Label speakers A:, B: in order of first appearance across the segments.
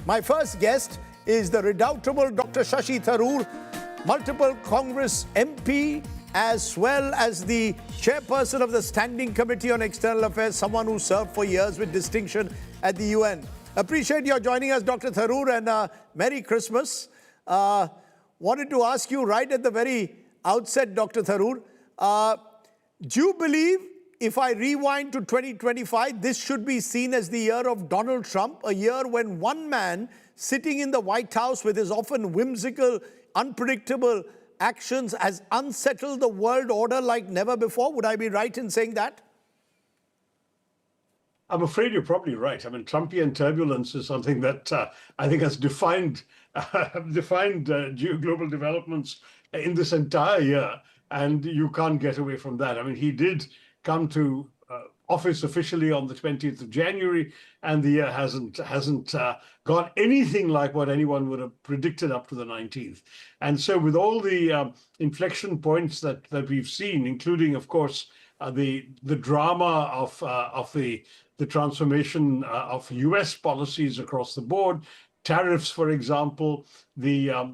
A: My first guest is the redoubtable Dr. Shashi Tharoor, multiple Congress MP, as well as the chairperson of the Standing Committee on External Affairs, someone who served for years with distinction at the UN. Appreciate your joining us, Dr. Tharoor, and Merry Christmas. Wanted to ask you right at the very outset, Dr. Tharoor, do you believe if I rewind to 2025, this should be seen as the year of Donald Trump, a year when one man sitting in the White House with his often whimsical, unpredictable actions has unsettled the world order like never before? Would I be right in saying that?
B: I'm afraid you're probably right. I mean, Trumpian turbulence is something that I think has defined global developments in this entire year, and you can't get away from that. I mean, he did come to office officially on the 20th of January, and the year hasn't gone anything like what anyone would have predicted up to the 19th. And so with all the inflection points that we've seen, including, of course, the drama of the transformation of US policies across the board, tariffs, for example, the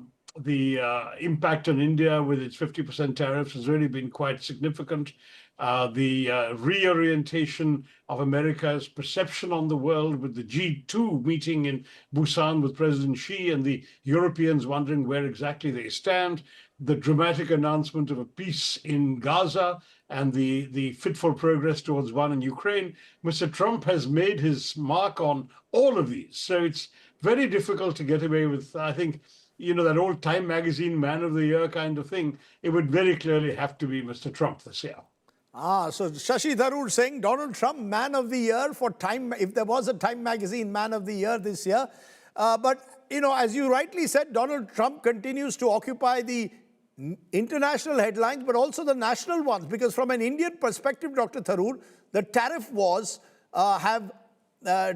B: impact on India with its 50% tariffs has really been quite significant. The reorientation of America's perception on the world with the G2 meeting in Busan with President Xi and the Europeans wondering where exactly they stand, the dramatic announcement of a peace in Gaza and the fitful progress towards one in Ukraine. Mr. Trump has made his mark on all of these. So it's very difficult to get away with, I think, you know, that old Time magazine man of the year kind of thing. It would very clearly have to be Mr. Trump this year.
A: So Shashi Tharoor saying Donald Trump man of the year for Time, if there was a Time magazine man of the year this year. But, you know, as you rightly said, Donald Trump continues to occupy the international headlines, but also the national ones, because from an Indian perspective, Dr. Tharoor, the tariff wars have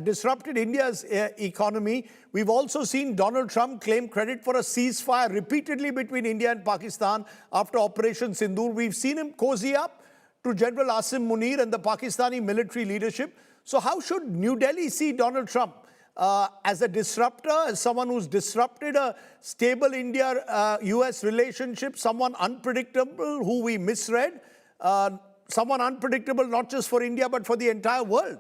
A: disrupted India's economy. We've also seen Donald Trump claim credit for a ceasefire repeatedly between India and Pakistan after Operation Sindoor. We've seen him cozy up to General Asim Munir and the Pakistani military leadership. So how should New Delhi see Donald Trump? As a disruptor, as someone who's disrupted a stable India-US relationship, someone unpredictable who we misread, someone unpredictable not just for India but for the entire world?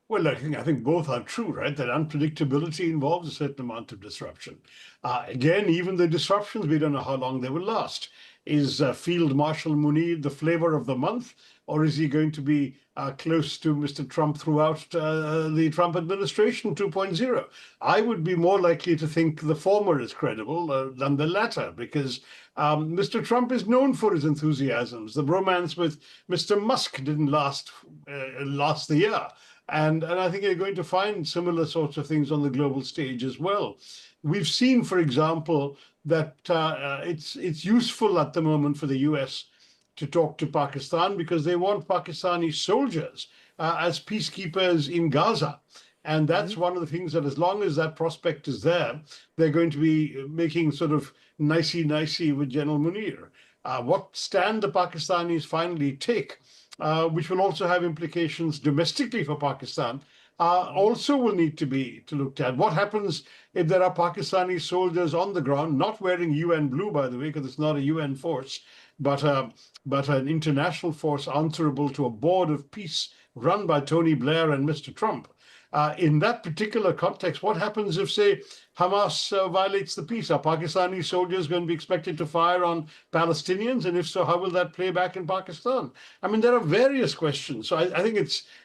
B: Well, I think both are true, right? That unpredictability involves a certain amount of disruption. Again, even the disruptions, we don't know how long they will last. Is Field Marshal Munir the flavor of the month, or is he going to be close to Mr. Trump throughout the Trump administration 2.0? I would be more likely to think the former is credible than the latter, because Mr. Trump is known for his enthusiasms. The romance with Mr. Musk didn't last the year. And I think you're going to find similar sorts of things on the global stage as well. We've seen, for example, that it's useful at the moment for the US to talk to Pakistan because they want Pakistani soldiers as peacekeepers in Gaza. And that's one of the things that as long as that prospect is there, they're going to be making sort of nicey-nicey with General Munir. What stand the Pakistanis finally take, which will also have implications domestically for Pakistan, also will need to be looked at. What happens if there are Pakistani soldiers on the ground, not wearing UN blue, by the way, because it's not a UN force, but an international force answerable to a board of peace run by Tony Blair and Mr. Trump? In that particular context, what happens if, say, Hamas violates the peace? Are Pakistani soldiers going to be expected to fire on Palestinians? And if so, how will that play back in Pakistan? I mean, there are various questions. So I think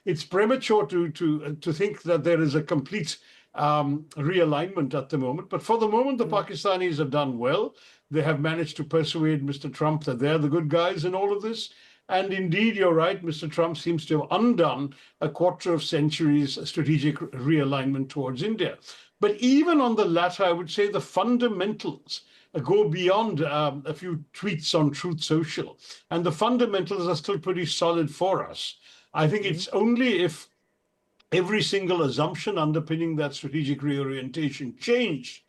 B: it's premature to think that there is a complete realignment at the moment. But for the moment, the Pakistanis have done well. They have managed to persuade Mr. Trump that they're the good guys in all of this. And indeed, you're right, Mr. Trump seems to have undone a quarter of century's strategic realignment towards India. But even on the latter, I would say the fundamentals go beyond a few tweets on Truth Social. And the fundamentals are still pretty solid for us. I think it's only if every single assumption underpinning that strategic reorientation changed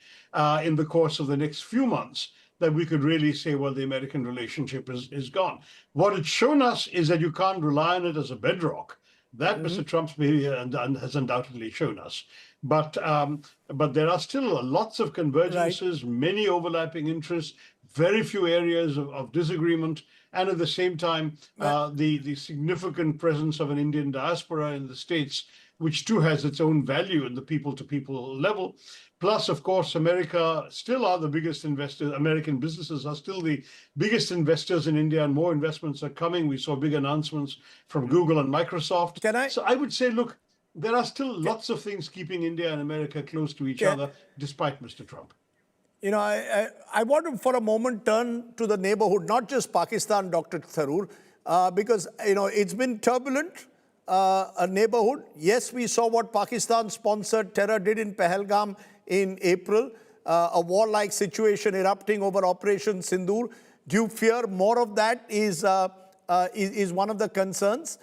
B: in the course of the next few months that we could really say, well, the American relationship is gone. What it's shown us is that you can't rely on it as a bedrock. That Mr. Trump's behavior has undoubtedly shown us. But there are still lots of convergences, many overlapping interests, very few areas of disagreement, and at the same time, the significant presence of an Indian diaspora in the States, which too has its own value at the people-to-people level. Plus, of course, America still are the biggest investors. American businesses are still the biggest investors in India, and more investments are coming. We saw big announcements from Google and Microsoft. So I would say, look, there are still lots of things keeping India and America close to each other, despite Mr. Trump.
A: You know, I want to, for a moment, turn to the neighborhood, not just Pakistan, Dr. Tharoor, because, you know, it's been turbulent, a neighborhood. Yes, we saw what Pakistan-sponsored terror did in Pahalgam in April, a warlike situation erupting over Operation Sindoor. Do you fear more of that is one of the concerns?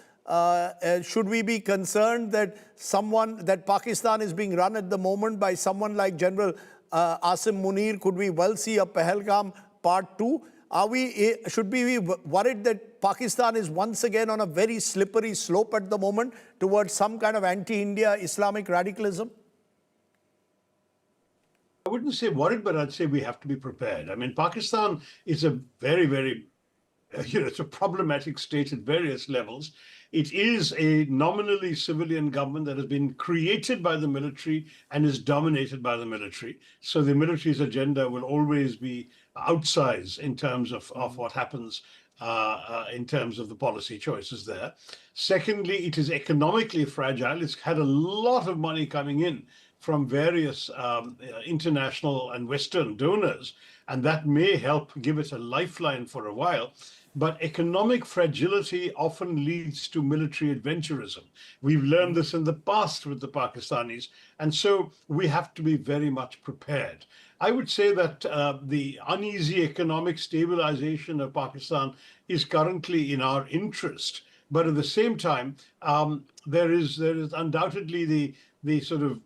A: Should we be concerned that Pakistan is being run at the moment by someone like General Asim Munir? Could we well see a Pahalgam Part 2? Should we be worried that Pakistan is once again on a very slippery slope at the moment towards some kind of anti-India Islamic radicalism?
B: I wouldn't say worried, but I'd say we have to be prepared. I mean, Pakistan is a very, very, it's a problematic state at various levels. It is a nominally civilian government that has been created by the military and is dominated by the military. So the military's agenda will always be outsized in terms of what happens in terms of the policy choices there. Secondly, it is economically fragile. It's had a lot of money coming in from various international and Western donors, and that may help give it a lifeline for a while. But economic fragility often leads to military adventurism. We've learned this in the past with the Pakistanis, and so we have to be very much prepared. I would say that the uneasy economic stabilization of Pakistan is currently in our interest. But at the same time, there is undoubtedly the sort of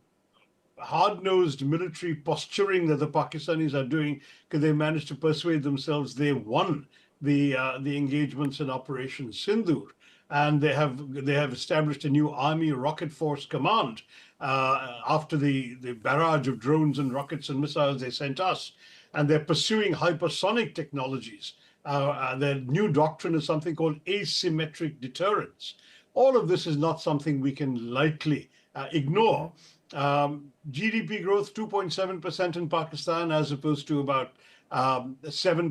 B: hard-nosed military posturing that the Pakistanis are doing, because they managed to persuade themselves they won the engagements in Operation Sindoor, and they have established a new Army Rocket Force Command after the barrage of drones and rockets and missiles they sent us, and they're pursuing hypersonic technologies. Their new doctrine is something called asymmetric deterrence. All of this is not something we can lightly ignore. GDP growth 2.7% in Pakistan, as opposed to about 7%,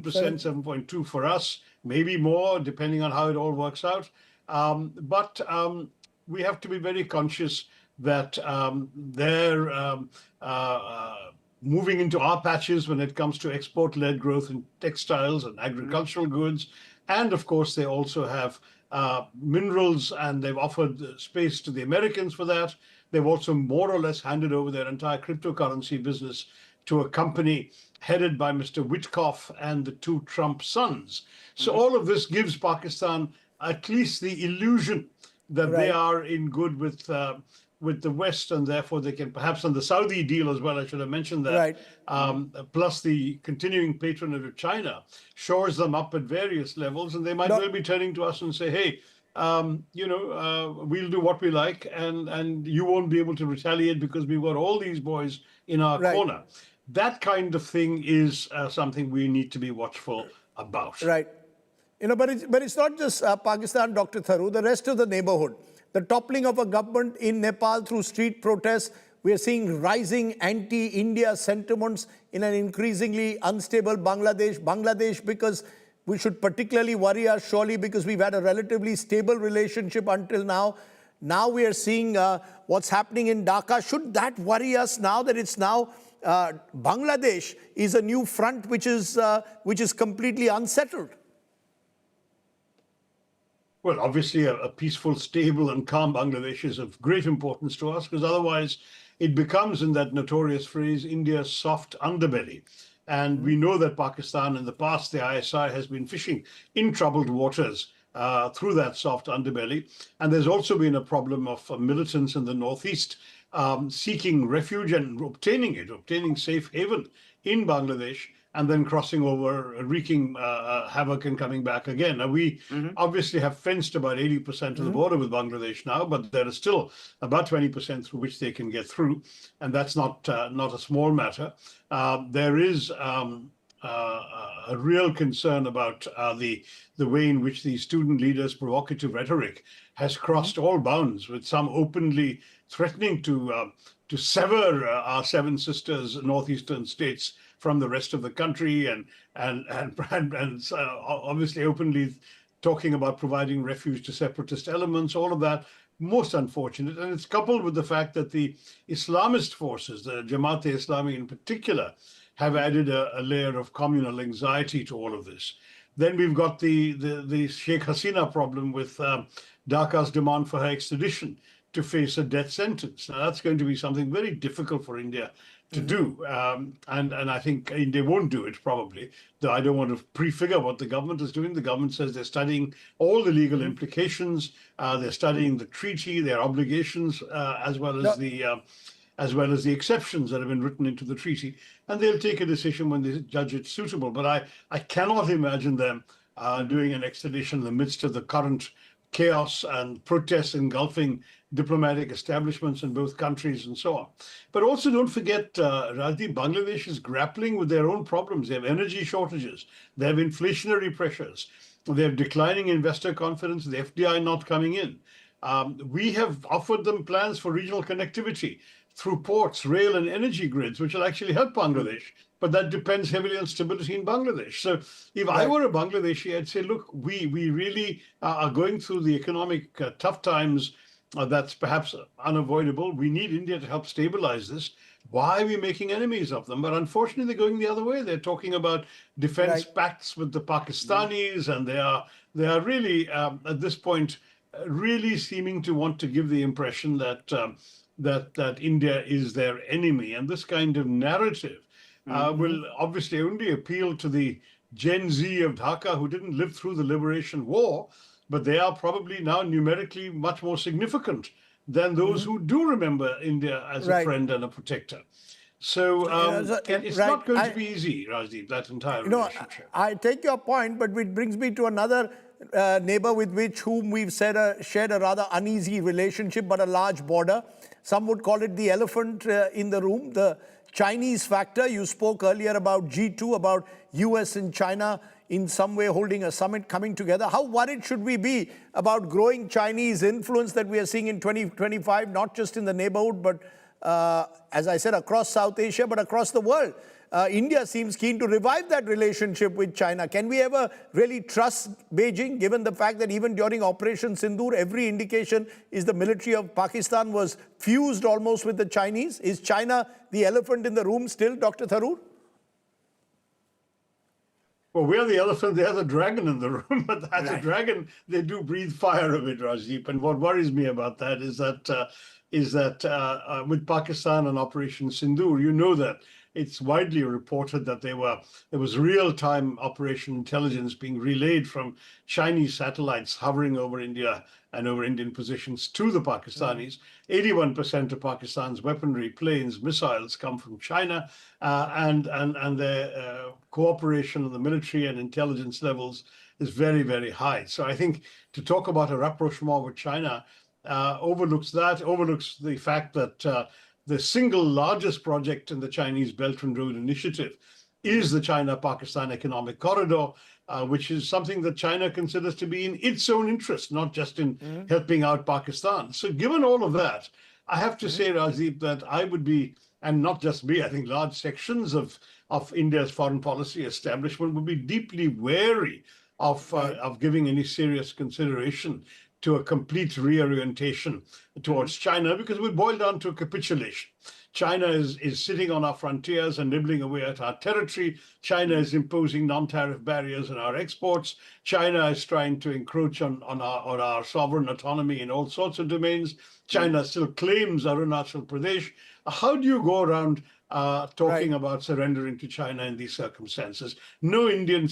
B: 7.2 for us, maybe more, depending on how it all works out. But we have to be very conscious that they're moving into our patches when it comes to export-led growth in textiles and agricultural goods. And of course, they also have minerals, and they've offered space to the Americans for that. They've also more or less handed over their entire cryptocurrency business to a company headed by Mr. Witkoff and the two Trump sons. So all of this gives Pakistan at least the illusion that they are in good with the West, and therefore they can perhaps on the Saudi deal as well, I should have mentioned that, plus the continuing patronage of China shores them up at various levels, and they might well be turning to us and say, hey, we'll do what we like, and you won't be able to retaliate because we've got all these boys in our corner. That kind of thing is something we need to be watchful about.
A: Right. But it's not just Pakistan, Dr. Tharoor, the rest of the neighborhood. The toppling of a government in Nepal through street protests. We are seeing rising anti-India sentiments in an increasingly unstable Bangladesh, because we should particularly worry us, surely, because we've had a relatively stable relationship until now. Now we are seeing what's happening in Dhaka. Should that worry us now that it's now Bangladesh is a new front which is completely unsettled?
B: Well, obviously, a peaceful, stable, and calm Bangladesh is of great importance to us, because otherwise it becomes, in that notorious phrase, India's soft underbelly. And we know that Pakistan in the past, the ISI, has been fishing in troubled waters through that soft underbelly. And there's also been a problem of militants in the northeast seeking refuge and obtaining safe haven in Bangladesh. and then crossing over, wreaking havoc and coming back again. Now, we obviously have fenced about 80% of the border with Bangladesh now, but there is still about 20% through which they can get through, and that's not a small matter. There is a real concern about the way in which the student leaders' provocative rhetoric has crossed all bounds, with some openly threatening to sever our seven sisters northeastern states from the rest of the country, and obviously openly talking about providing refuge to separatist elements. All of that most unfortunate, and it's coupled with the fact that the Islamist forces, the Jamaat-e-Islami in particular, have added a layer of communal anxiety to all of this. Then we've got the Sheikh Hasina problem with Dhaka's demand for her extradition to face a death sentence. Now, that's going to be something very difficult for India to do. And I think India won't do it, probably, though I don't want to prefigure what the government is doing. The government says they're studying all the legal implications. They're studying the treaty, their obligations, as well as the exceptions that have been written into the treaty. And they'll take a decision when they judge it suitable. But I cannot imagine them doing an extradition in the midst of the current chaos and protests engulfing diplomatic establishments in both countries and so on. But also don't forget, Rajdeep, Bangladesh is grappling with their own problems. They have energy shortages. They have inflationary pressures. They have declining investor confidence, the FDI not coming in. We have offered them plans for regional connectivity through ports, rail, and energy grids, which will actually help Bangladesh. But that depends heavily on stability in Bangladesh. So if I were a Bangladeshi, I'd say, look, we really are going through the economic tough times that's perhaps unavoidable. We need India to help stabilize this. Why are we making enemies of them? But unfortunately, they're going the other way. They're talking about defense pacts with the Pakistanis, and they are really, at this point, really seeming to want to give the impression that that India is their enemy. And this kind of narrative will obviously only appeal to the Gen Z of Dhaka who didn't live through the Liberation War, but they are probably now numerically much more significant than those who do remember India as a friend and a protector. So it's not going to be easy, Rajdeep, that entire relationship.
A: I take your point, but it brings me to another neighbor with whom we've shared a rather uneasy relationship, but a large border. Some would call it the elephant in the room, the Chinese factor. You spoke earlier about G2, about US and China in some way holding a summit, coming together. How worried should we be about growing Chinese influence that we are seeing in 2025, not just in the neighborhood, but as I said, across South Asia, but across the world? India seems keen to revive that relationship with China. Can we ever really trust Beijing, given the fact that even during Operation Sindoor, every indication is the military of Pakistan was fused almost with the Chinese? Is China the elephant in the room still, Dr. Tharoor?
B: Well, we're the elephant, they're the dragon in the room. But as a dragon, they do breathe fire a bit, Rajdeep. And what worries me about that is that with Pakistan and Operation Sindoor, you know that it's widely reported that there was real-time operation intelligence being relayed from Chinese satellites hovering over India and over Indian positions to the Pakistanis. 81% of Pakistan's weaponry, planes, missiles come from China, and their cooperation on the military and intelligence levels is very, very high. So I think to talk about a rapprochement with China overlooks the fact that the single largest project in the Chinese Belt and Road Initiative is the China-Pakistan Economic Corridor, which is something that China considers to be in its own interest, not just in helping out Pakistan. So given all of that, I have to say, Rajdeep, that I would be, and not just me, I think large sections of India's foreign policy establishment would be deeply wary of giving any serious consideration to a complete reorientation towards China, because it would boil down to a capitulation. China is sitting on our frontiers and nibbling away at our territory. China is imposing non-tariff barriers on our exports. China is trying to encroach on our sovereign autonomy in all sorts of domains. China still claims Arunachal Pradesh. How do you go around talking about surrendering to China in these circumstances? No Indian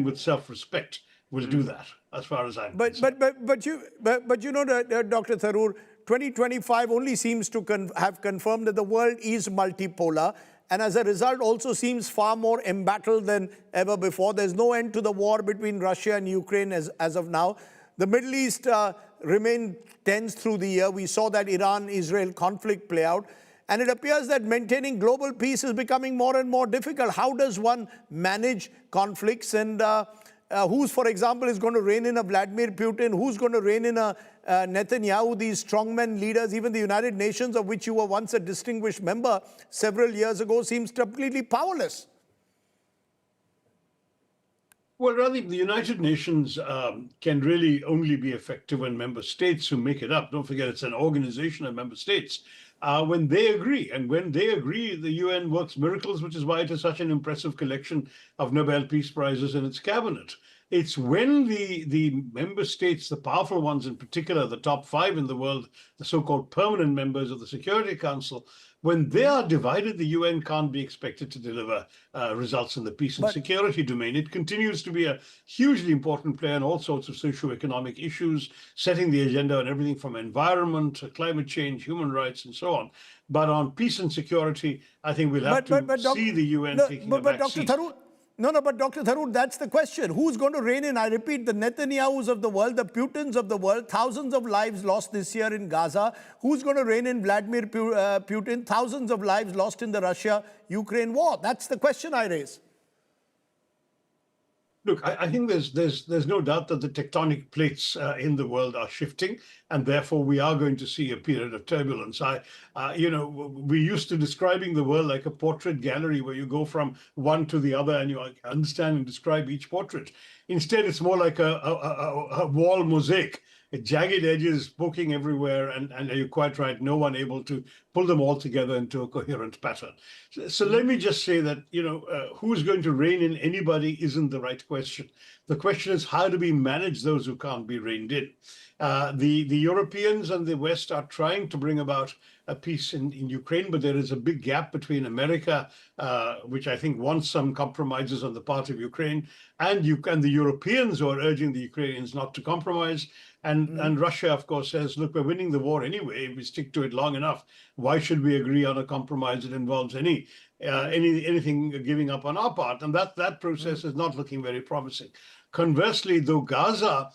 B: with self-respect will do that, as far as I'm concerned.
A: But you know, Dr. Tharoor, 2025 only seems to have confirmed that the world is multipolar. and as a result also seems far more embattled than ever before. There's no end to the war between Russia and Ukraine as of now. The Middle East remained tense through the year. We saw that Iran-Israel conflict play out. And it appears that maintaining global peace is becoming more and more difficult. How does one manage conflicts? And who's, for example, is going to rein in a Vladimir Putin? Who's going to rein in a Netanyahu? These strongmen leaders, even the United Nations, of which you were once a distinguished member several years ago, seems completely powerless.
B: Well, rather, the United Nations can really only be effective when member states who make it up. Don't forget, it's an organization of member states. When they agree. And when they agree, the UN works miracles, which is why it has such an impressive collection of Nobel Peace Prizes in its cabinet. It's when the member states, the powerful ones in particular, the top 5 in the world, the so-called permanent members of the Security Council, when they are divided, the UN can't be expected to deliver results in the peace and security domain. It continues to be a hugely important player in all sorts of socio-economic issues, setting the agenda on everything from environment, climate change, human rights, and so on. But on peace and security, I think we'll have to see the UN taking a back seat.
A: But Dr. Tharoor, that's the question. Who's going to rein in? I repeat, the Netanyahus of the world, the Putins of the world, thousands of lives lost this year in Gaza. Who's going to rein in Vladimir Putin? Thousands of lives lost in the Russia-Ukraine war. That's the question I raise.
B: Look, I think there's no doubt that the tectonic plates in the world are shifting, and therefore we are going to see a period of turbulence. We used to describing the world like a portrait gallery where you go from one to the other and you understand and describe each portrait. Instead, it's more like a wall mosaic. Jagged edges poking everywhere, and you're quite right, no one able to pull them all together into a coherent pattern. So let me just say that, who's going to rein in anybody isn't the right question. The question is, how do we manage those who can't be reined in? The Europeans and the West are trying to bring about a peace in Ukraine, but there is a big gap between America, which I think wants some compromises on the part of Ukraine, and the Europeans who are urging the Ukrainians not to compromise. And Russia, of course, says, look, we're winning the war anyway. If we stick to it long enough, why should we agree on a compromise that involves anything giving up on our part? And that process is not looking very promising. Conversely, though Gaza,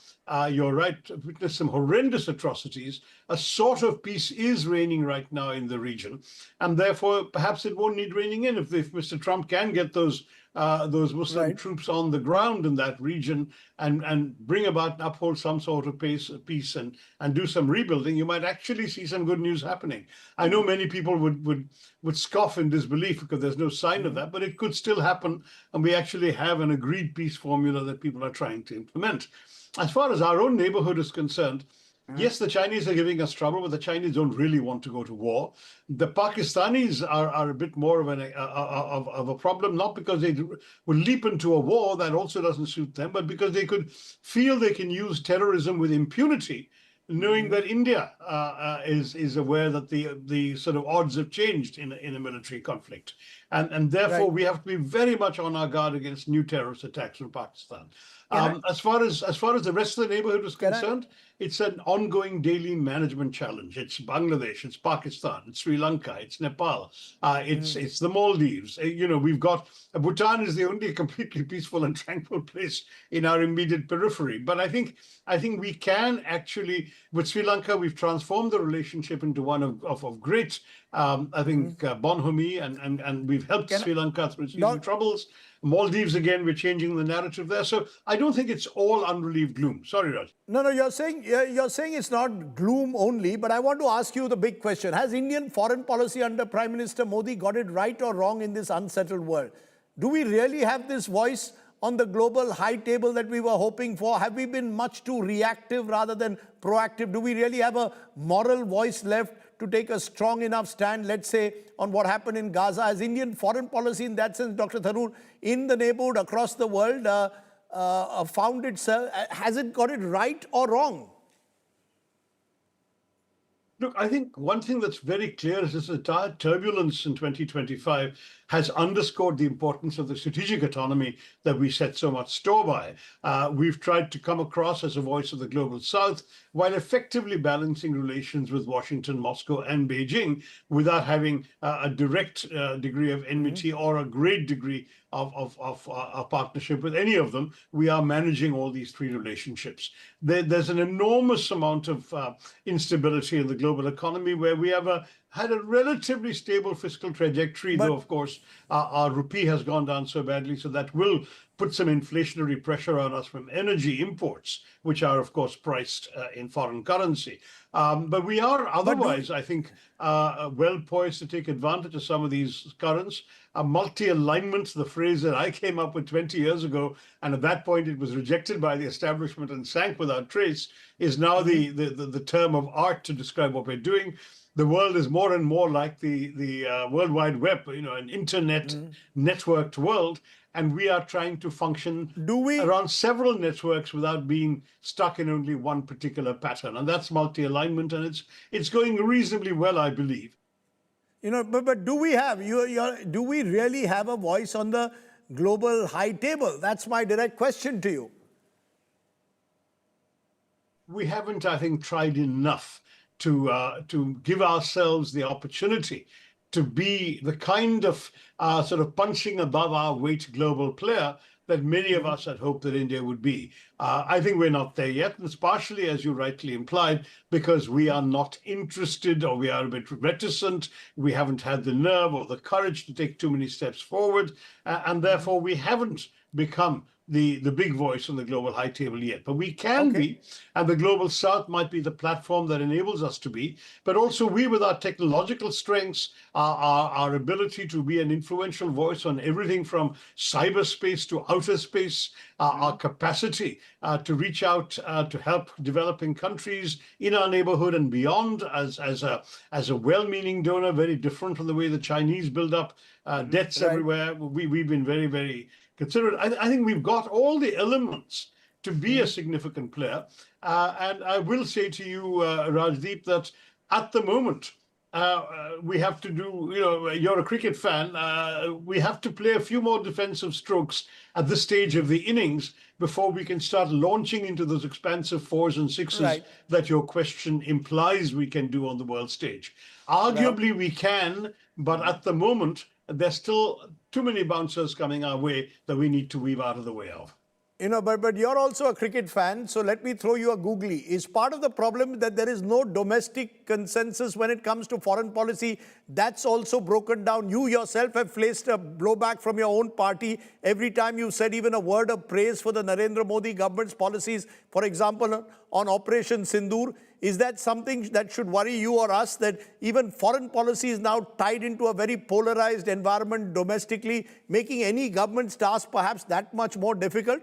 B: you're right, witnessed some horrendous atrocities, a sort of peace is reigning right now in the region. And therefore, perhaps it won't need reining in if Mr. Trump can get those Muslim troops on the ground in that region and bring about and uphold some sort of peace and do some rebuilding. You might actually see some good news happening. I know many people would scoff in disbelief because there's no sign of that, but it could still happen, and we actually have an agreed peace formula that people are trying to implement. As far as our own neighborhood is concerned, yes, the Chinese are giving us trouble, but the Chinese don't really want to go to war. The Pakistanis are a bit more of a problem, not because they will leap into a war, that also doesn't suit them, but because they could feel they can use terrorism with impunity, knowing that India is aware that the sort of odds have changed in a military conflict. And therefore, we have to be very much on our guard against new terrorist attacks from Pakistan. As far as the rest of the neighborhood is concerned, it's an ongoing daily management challenge. It's Bangladesh, it's Pakistan, it's Sri Lanka, it's Nepal, it's the Maldives. We've got Bhutan is the only completely peaceful and tranquil place in our immediate periphery. But I think we can actually, with Sri Lanka, we've transformed the relationship into one of great, bonhomie, and we've helped Sri Lanka through its troubles. Maldives, again, we're changing the narrative there. So I don't think it's all unrelieved gloom. Sorry, Raj.
A: No, you're saying it's not gloom only, but I want to ask you the big question. Has Indian foreign policy under Prime Minister Modi got it right or wrong in this unsettled world? Do we really have this voice on the global high table that we were hoping for? Have we been much too reactive rather than proactive? Do we really have a moral voice left to take a strong enough stand, let's say, on what happened in Gaza? As Indian foreign policy in that sense, Dr. Tharoor, in the neighborhood across the world, found itself, has it got it right or wrong?
B: Look, I think one thing that's very clear is this entire turbulence in 2025 has underscored the importance of the strategic autonomy that we set so much store by. We've tried to come across as a voice of the global south while effectively balancing relations with Washington, Moscow, and Beijing without having a direct degree of enmity or a great degree of a partnership with any of them. We are managing all these three relationships. There's an enormous amount of instability in the global economy where we have had a relatively stable fiscal trajectory, though, of course, our rupee has gone down so badly. So that will put some inflationary pressure on us from energy imports, which are, of course, priced in foreign currency. But we are otherwise, I think, well poised to take advantage of some of these currents. A multi-alignment, the phrase that I came up with 20 years ago, and at that point it was rejected by the establishment and sank without trace, is now the term of art to describe what we're doing. The world is more and more like the World Wide Web, an internet networked world. And we are trying to function around several networks without being stuck in only one particular pattern. And that's multi-alignment, and it's going reasonably well, I believe.
A: But do we have, do we really have a voice on the global high table? That's my direct question to you.
B: We haven't, I think, tried enough to give ourselves the opportunity to be the kind of sort of punching above our weight global player that many of us had hoped that India would be. I think we're not there yet. And it's partially, as you rightly implied, because we are not interested or we are a bit reticent. We haven't had the nerve or the courage to take too many steps forward. And therefore, we haven't become the big voice on the global high table yet. But we can be, and the global south might be the platform that enables us to be. But also we, with our technological strengths, our ability to be an influential voice on everything from cyberspace to outer space, our capacity to reach out to help developing countries in our neighborhood and beyond as a well-meaning donor, very different from the way the Chinese build up debts everywhere. We've been very, very considerate. I think we've got all the elements to be a significant player. And I will say to you, Rajdeep, that at the moment, we have to do, you're a cricket fan, we have to play a few more defensive strokes at this stage of the innings before we can start launching into those expansive fours and sixes that your question implies we can do on the world stage. Arguably, we can, but at the moment, there's still too many bouncers coming our way that we need to weave out of the way of.
A: But you're also a cricket fan, so let me throw you a googly. Is part of the problem that there is no domestic consensus when it comes to foreign policy? That's also broken down. You yourself have faced a blowback from your own party every time you said even a word of praise for the Narendra Modi government's policies, for example, on Operation Sindoor. Is that something that should worry you or us, that even foreign policy is now tied into a very polarized environment domestically, making any government's task perhaps that much more difficult?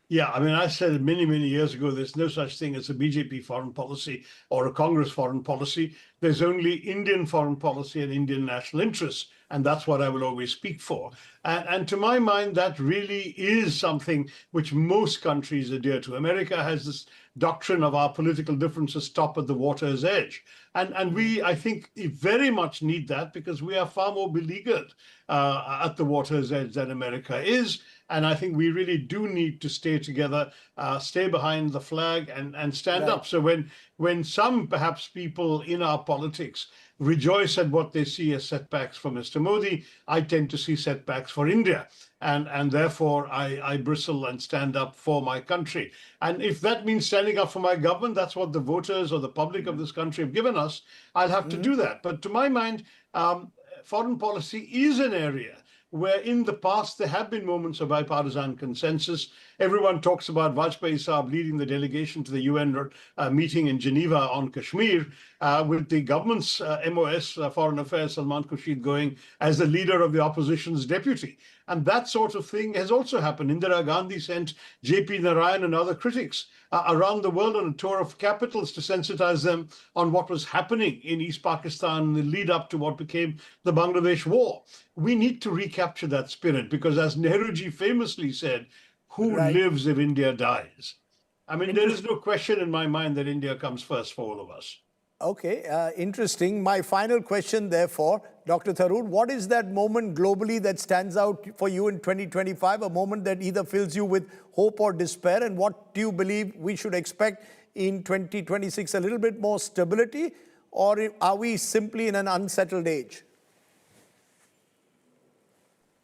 B: Yeah, I mean, I said many, many years ago, there's no such thing as a BJP foreign policy or a Congress foreign policy. There's only Indian foreign policy and Indian national interests. And that's what I will always speak for. And to my mind, that really is something which most countries adhere to. America has this doctrine of our political differences stop at the water's edge. And we, I think, very much need that because we are far more beleaguered at the water's edge than America is. And I think we really do need to stay together, stay behind the flag and stand up. So when some perhaps people in our politics rejoice at what they see as setbacks for Mr. Modi, I tend to see setbacks for India. And therefore, I bristle and stand up for my country. And if that means standing up for my government, that's what the voters or the public of this country have given us, I'll have to do that. But to my mind, foreign policy is an area where in the past there have been moments of bipartisan consensus. Everyone talks about Vajpayee Saab leading the delegation to the UN meeting in Geneva on Kashmir, with the government's MOS, Foreign Affairs, Salman Khurshid, going as the leader of the opposition's deputy. And that sort of thing has also happened. Indira Gandhi sent J.P. Narayan and other critics around the world on a tour of capitals to sensitize them on what was happening in East Pakistan in the lead up to what became the Bangladesh war. We need to recapture that spirit because, as Nehruji famously said, who lives if India dies? I mean, there is no question in my mind that India comes first for all of us.
A: Okay, interesting. My final question, therefore, Dr. Tharoor, what is that moment globally that stands out for you in 2025, a moment that either fills you with hope or despair? And what do you believe we should expect in 2026? A little bit more stability, or are we simply in an unsettled age?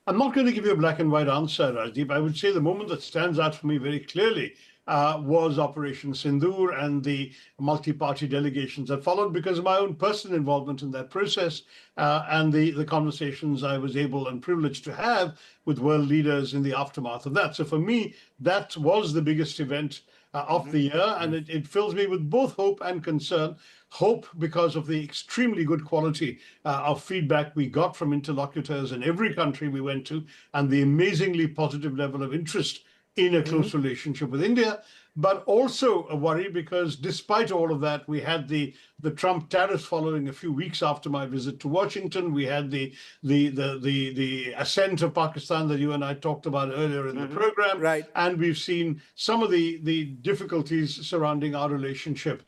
B: I'm not going to give you a black and white answer, Rajdeep. I would say the moment that stands out for me very clearly was Operation Sindoor and the multi-party delegations that followed, because of my own personal involvement in that process and the conversations I was able and privileged to have with world leaders in the aftermath of that. So for me, that was the biggest event of the year, and it fills me with both hope and concern. Hope because of the extremely good quality of feedback we got from interlocutors in every country we went to, and the amazingly positive level of interest in a close relationship with India. But also a worry because despite all of that, we had the Trump tariffs following a few weeks after my visit to Washington. We had the ascent of Pakistan that you and I talked about earlier in the program.
A: Right.
B: And we've seen some of the difficulties surrounding our relationship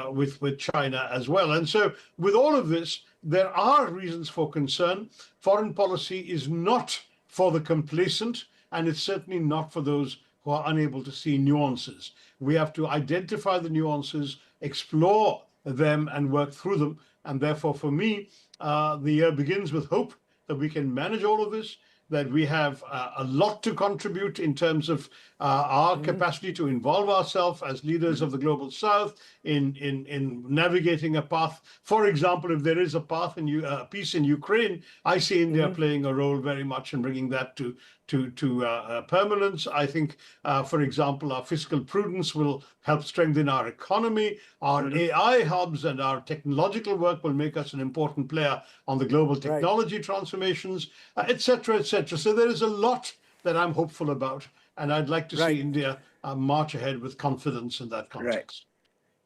B: with China as well. And so with all of this, there are reasons for concern. Foreign policy is not for the complacent, and it's certainly not for those who are unable to see nuances. We have to identify the nuances, explore them, and work through them. And therefore, for me, the year begins with hope that we can manage all of this, that we have a lot to contribute in terms of our capacity to involve ourselves as leaders of the global South in navigating a path. For example, if there is a path in peace in Ukraine, I see India playing a role very much in bringing that to permanence. I think, for example, our fiscal prudence will help strengthen our economy. Our AI hubs and our technological work will make us an important player on the global technology transformations, et cetera, et cetera. So there is a lot that I'm hopeful about, and I'd like to see India march ahead with confidence in that context.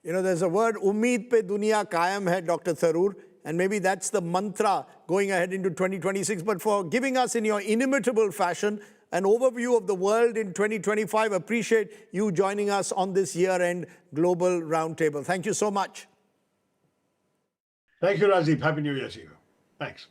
A: You know, there's a word, Umeed pe duniya kayam hai, Dr. Tharoor, and maybe that's the mantra going ahead into 2026. But for giving us in your inimitable fashion an overview of the world in 2025, appreciate you joining us on this year-end Global Roundtable. Thank you so much.
B: Thank you, Rajdeep. Happy New Year to you. Thanks.